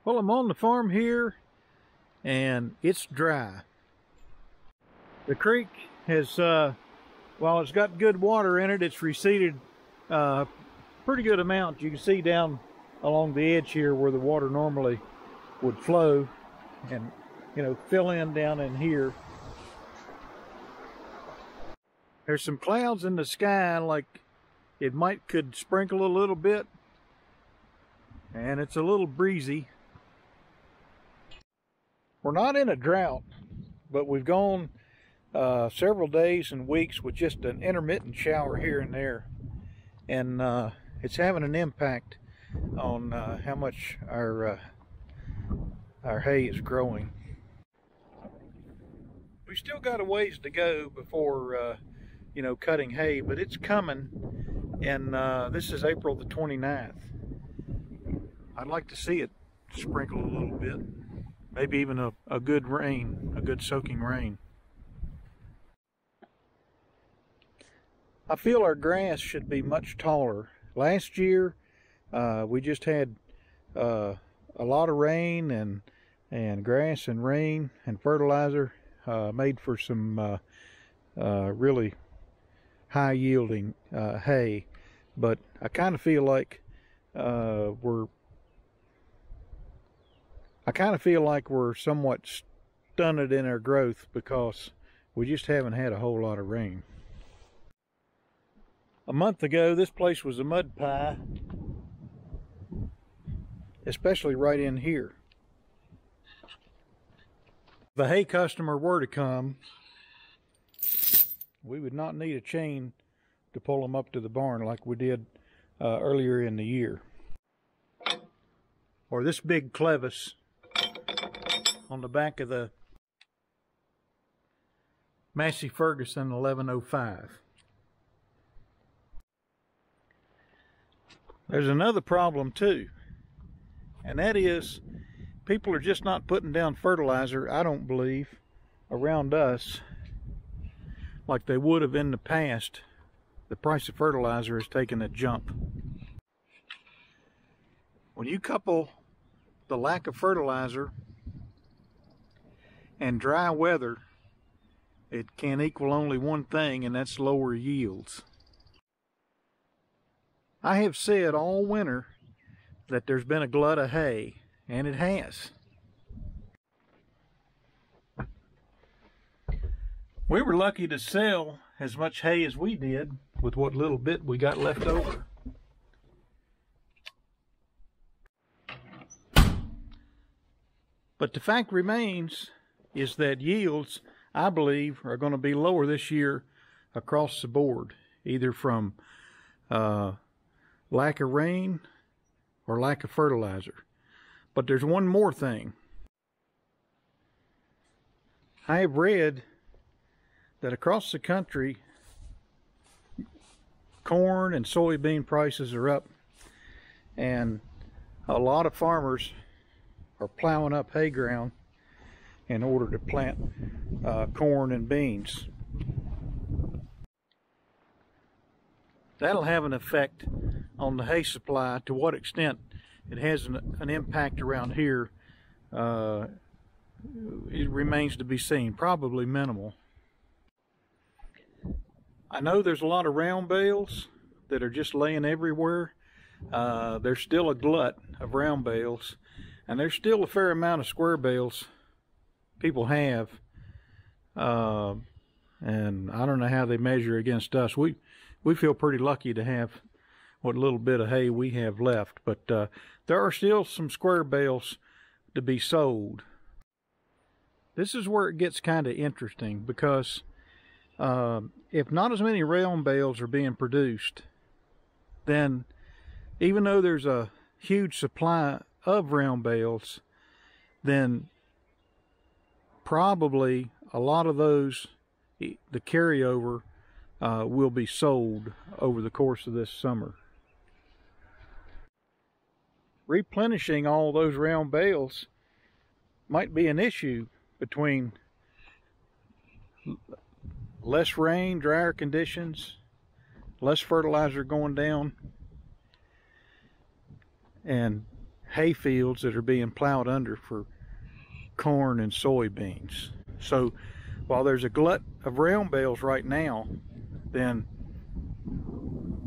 Well, I'm on the farm here and it's dry. The creek has, while it's got good water in it, it's receded pretty good amount. You can see down along the edge here where the water normally would flow and, you know, fill in down in here. There's some clouds in the sky, like it could sprinkle a little bit, and it's a little breezy. We're not in a drought, but we've gone several days and weeks with just an intermittent shower here and there, and it's having an impact on how much our hay is growing. We still got a ways to go before you know, cutting hay, but it's coming, and this is April the 29th. I'd like to see it sprinkle a little bit, maybe even a good rain, a good soaking rain. I feel our grass should be much taller. Last year we just had a lot of rain, and grass and rain and fertilizer made for some really high yielding hay, but I kind of feel like we're somewhat stunted in our growth because we just haven't had a whole lot of rain. A month ago, this place was a mud pie, especially right in here. If a hay customer were to come, we would not need a chain to pull them up to the barn like we did earlier in the year. Or this big clevis on the back of the Massey Ferguson 1105. There's another problem too, and that is people are just not putting down fertilizer, I don't believe, around us like they would have in the past. The price of fertilizer has taken a jump. When you couple the lack of fertilizer and dry weather, it can equal only one thing, and that's lower yields. I have said all winter that there's been a glut of hay, and it has. We were lucky to sell as much hay as we did with what little bit we got left over. But the fact remains is that yields, I believe, are going to be lower this year across the board, either from lack of rain or lack of fertilizer. But there's one more thing. I have read that across the country, corn and soybean prices are up, and a lot of farmers are plowing up hay ground in order to plant corn and beans. That'll have an effect on the hay supply. To what extent it has an impact around here, it remains to be seen. Probably minimal. I know there's a lot of round bales that are just laying everywhere. There's still a glut of round bales, and there's still a fair amount of square bales people have. And I don't know how they measure against us. We feel pretty lucky to have what little bit of hay we have left, but there are still some square bales to be sold. This is where it gets kind of interesting, because if not as many round bales are being produced, then even though there's a huge supply of round bales, then probably a lot of those, the carryover, will be sold over the course of this summer. Replenishing all those round bales might be an issue between less rain, drier conditions, less fertilizer going down, and hay fields that are being plowed under for corn and soybeans. So while there's a glut of round bales right now, then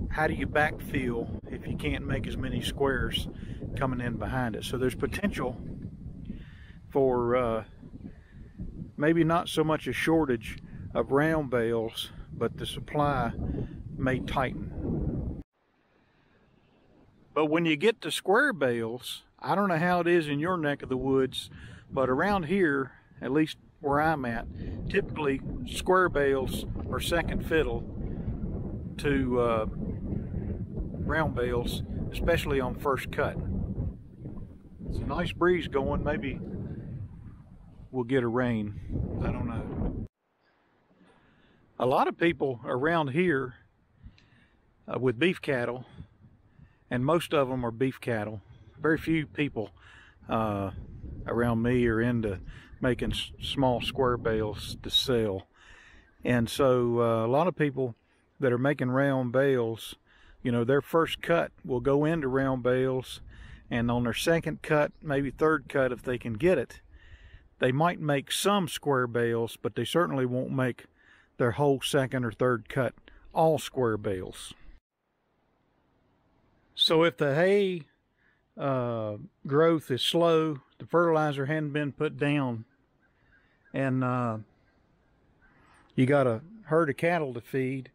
how do you backfill if you can't make as many squares coming in behind it? So there's potential for maybe not so much a shortage of round bales, but the supply may tighten. But when you get to square bales, I don't know how it is in your neck of the woods, but around here, at least where I'm at, typically square bales are second fiddle to round bales, especially on first cut. It's a nice breeze going. Maybe we'll get a rain. I don't know. A lot of people around here with beef cattle, and most of them are beef cattle. Very few people around me are into making small square bales to sell. And so a lot of people that are making round bales, you know, their first cut will go into round bales, and on their second cut, maybe third cut if they can get it, they might make some square bales, but they certainly won't make their whole second or third cut all square bales. So if the hay growth is slow, the fertilizer hadn't been put down, and you got a herd of cattle to feed,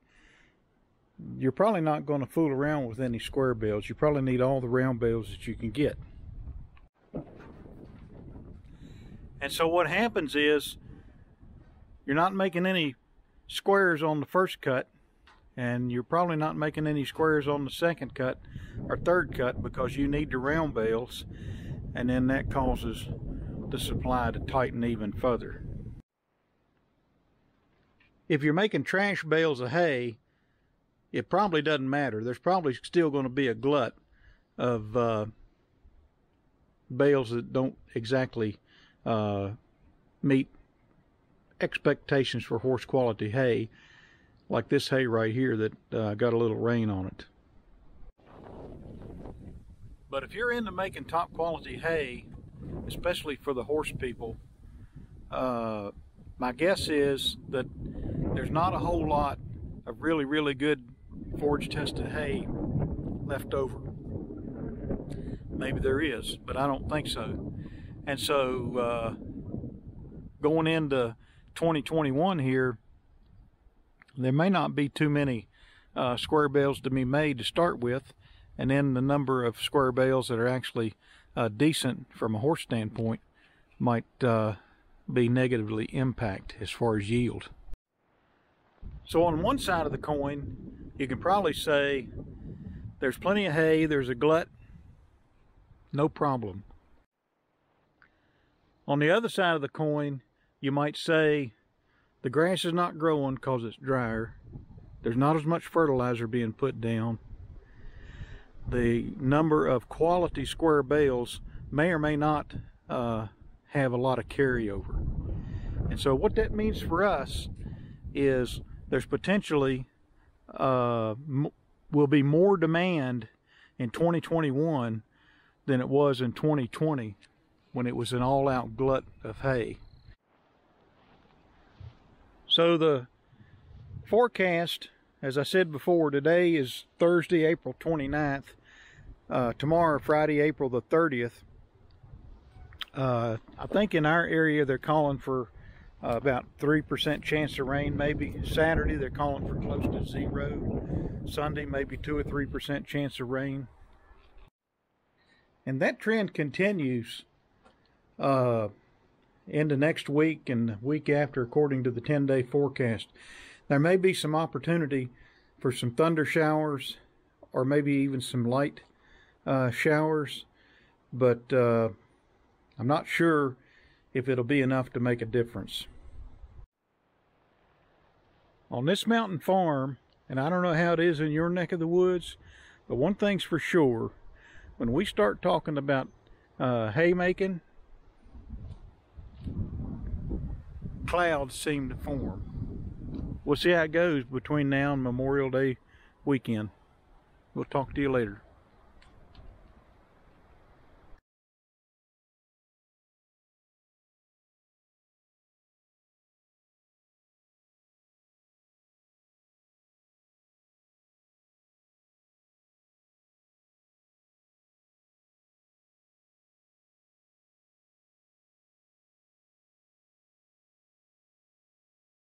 you're probably not going to fool around with any square bales. You probably need all the round bales that you can get. And so what happens is you're not making any squares on the first cut, and you're probably not making any squares on the second cut or third cut because you need the round bales, and then that causes the supply to tighten even further. If you're making trash bales of hay, it probably doesn't matter. There's probably still going to be a glut of bales that don't exactly meet expectations for horse quality hay, like this hay right here that got a little rain on it. But if you're into making top quality hay, especially for the horse people, my guess is that there's not a whole lot of really good forage tested hay left over. Maybe there is, but I don't think so. And so going into 2021 here, there may not be too many square bales to be made to start with, and then the number of square bales that are actually decent from a horse standpoint might be negatively impacted as far as yield. So on one side of the coin, you can probably say there's plenty of hay, there's a glut, no problem. On the other side of the coin, you might say the grass is not growing because it's drier. There's not as much fertilizer being put down. The number of quality square bales may or may not have a lot of carryover. And so what that means for us is there's potentially will be more demand in 2021 than it was in 2020 when it was an all-out glut of hay. So the forecast, as I said before, today is Thursday, April 29th. Tomorrow, Friday, April the 30th. I think in our area they're calling for about 3% chance of rain. Maybe Saturday they're calling for close to 0. Sunday maybe 2 or 3% chance of rain. And that trend continues into next week and the week after, according to the 10-day forecast. There may be some opportunity for some thunder showers, or maybe even some light showers, but I'm not sure if it'll be enough to make a difference. On this mountain farm, and I don't know how it is in your neck of the woods, but one thing's for sure, when we start talking about haymaking, clouds seem to form. We'll see how it goes between now and Memorial Day weekend. We'll talk to you later.